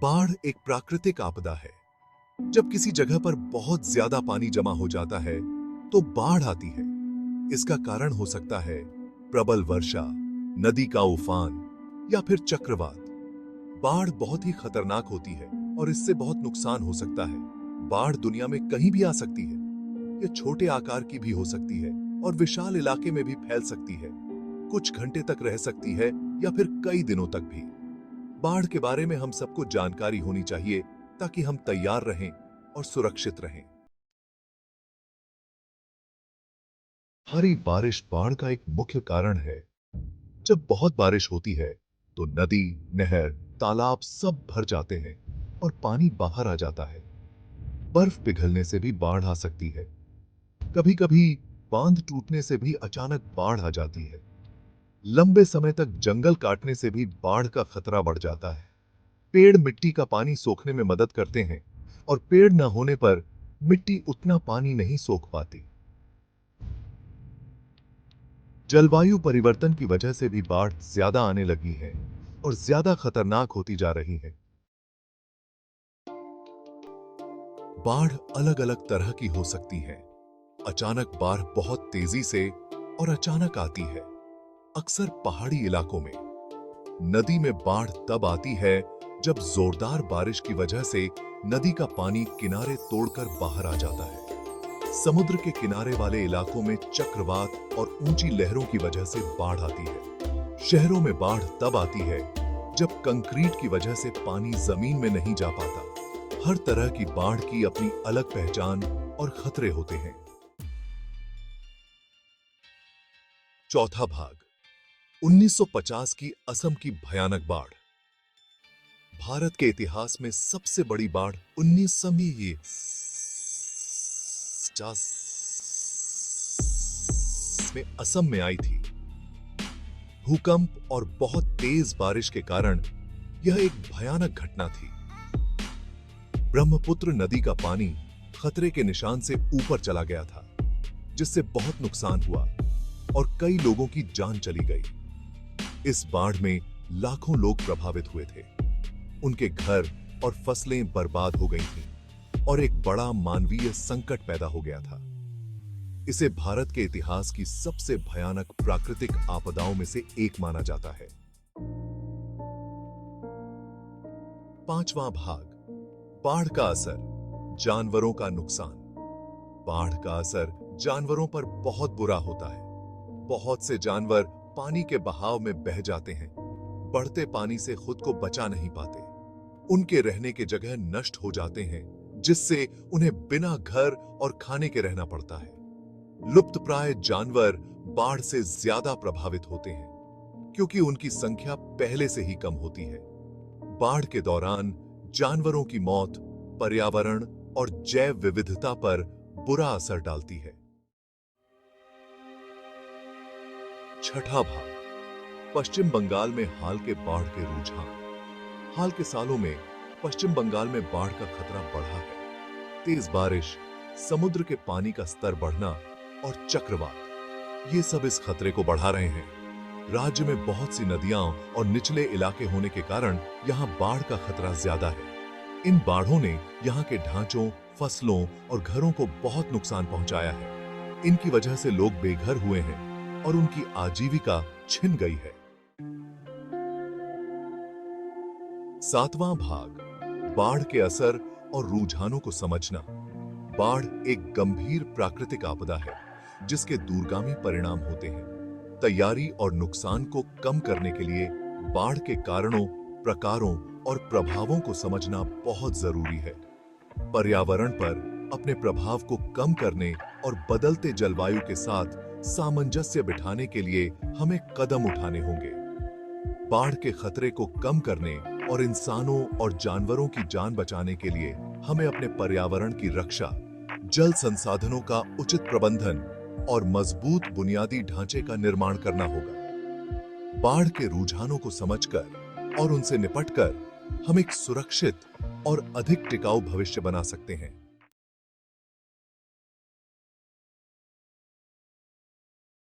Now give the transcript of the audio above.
बाढ़ एक प्राकृतिक आपदा है। जब किसी जगह पर बहुत ज्यादा पानी जमा हो जाता है तो बाढ़ आती है। इसका कारण हो सकता है प्रबल वर्षा, नदी का उफान या फिर चक्रवात। बाढ़ बहुत ही खतरनाक होती है और इससे बहुत नुकसान हो सकता है। बाढ़ दुनिया में कहीं भी आ सकती है। ये छोटे आकार की भी हो सकती है और विशाल इलाके में भी फैल सकती है। कुछ घंटे तक रह सकती है या फिर कई दिनों तक भी। बाढ़ के बारे में हम सबको जानकारी होनी चाहिए ताकि हम तैयार रहें और सुरक्षित रहें। भारी बारिश बाढ़ का एक मुख्य कारण है। जब बहुत बारिश होती है तो नदी, नहर, तालाब सब भर जाते हैं और पानी बाहर आ जाता है। बर्फ पिघलने से भी बाढ़ आ सकती है। कभी-कभी बांध टूटने से भी अचानक बाढ़ आ जाती है। लंबे समय तक जंगल काटने से भी बाढ़ का खतरा बढ़ जाता है। पेड़ मिट्टी का पानी सोखने में मदद करते हैं और पेड़ न होने पर मिट्टी उतना पानी नहीं सोख पाती। जलवायु परिवर्तन की वजह से भी बाढ़ ज्यादा आने लगी है और ज्यादा खतरनाक होती जा रही है। बाढ़ अलग-अलग तरह की हो सकती है। अचानक बाढ़ बहुत तेजी से और अचानक आती है, अक्सर पहाड़ी इलाकों में। नदी में बाढ़ तब आती है जब जोरदार बारिश की वजह से नदी का पानी किनारे तोड़कर बाहर आ जाता है। समुद्र के किनारे वाले इलाकों में चक्रवात और ऊंची लहरों की वजह से बाढ़ आती है। शहरों में बाढ़ तब आती है जब कंक्रीट की वजह से पानी जमीन में नहीं जा पाता। हर तरह की बाढ़ की अपनी अलग पहचान और खतरे होते हैं। चौथा भाग, 1950 की असम की भयानक बाढ़। भारत के इतिहास में सबसे बड़ी बाढ़ 1950 में असम में आई थी। भूकंप और बहुत तेज बारिश के कारण यह एक भयानक घटना थी। ब्रह्मपुत्र नदी का पानी खतरे के निशान से ऊपर चला गया था, जिससे बहुत नुकसान हुआ और कई लोगों की जान चली गई। इस बाढ़ में लाखों लोग प्रभावित हुए थे। उनके घर और फसलें बर्बाद हो गई थीं और एक बड़ा मानवीय संकट पैदा हो गया था। इसे भारत के इतिहास की सबसे भयानक प्राकृतिक आपदाओं में से एक माना जाता है। पांचवां भाग, बाढ़ का असर, जानवरों का नुकसान। बाढ़ का असर जानवरों पर बहुत बुरा होता है। बहुत से जानवर पानी के बहाव में बह जाते हैं। बढ़ते पानी से खुद को बचा नहीं पाते। उनके रहने के जगह नष्ट हो जाते हैं, जिससे उन्हें बिना घर और खाने के रहना पड़ता है। लुप्तप्राय जानवर बाढ़ से ज्यादा प्रभावित होते हैं, क्योंकि उनकी संख्या पहले से ही कम होती है। बाढ़ के दौरान जानवरों की मौत पर्यावरण और जैव विविधता पर बुरा असर डालती है। छठा भाग, पश्चिम बंगाल में हाल के बाढ़ के रुझान। हाल के सालों में पश्चिम बंगाल में बाढ़ का खतरा बढ़ा है। तेज बारिश, समुद्र के पानी का स्तर बढ़ना और चक्रवात, ये सब इस खतरे को बढ़ा रहे हैं। राज्य में बहुत सी नदियां और निचले इलाके होने के कारण यहां बाढ़ का खतरा ज्यादा है। इन बाढ़ों ने यहां के ढांचों, फसलों और घरों को बहुत नुकसान पहुंचाया है। इनकी वजह से लोग बेघर हुए हैं और उनकी आजीविका छिन गई है। सातवां भाग, बाढ़ के असर और रुझानों को समझना। बाढ़ एक गंभीर प्राकृतिक आपदा है जिसके दूरगामी परिणाम होते हैं। तैयारी और नुकसान को कम करने के लिए बाढ़ के कारणों, प्रकारों और प्रभावों को समझना बहुत जरूरी है। पर्यावरण पर अपने प्रभाव को कम करने और बदलते जलवायु के साथ सामंजस्य बिठाने के लिए हमें कदम उठाने होंगे। बाढ़ के खतरे को कम करने और इंसानों और जानवरों की जान बचाने के लिए हमें अपने पर्यावरण की रक्षा, जल संसाधनों का उचित प्रबंधन और मजबूत बुनियादी ढांचे का निर्माण करना होगा। बाढ़ के रुझानों को समझकर और उनसे निपटकर हम एक सुरक्षित और अधिक टिकाऊ भविष्य बना सकते हैं।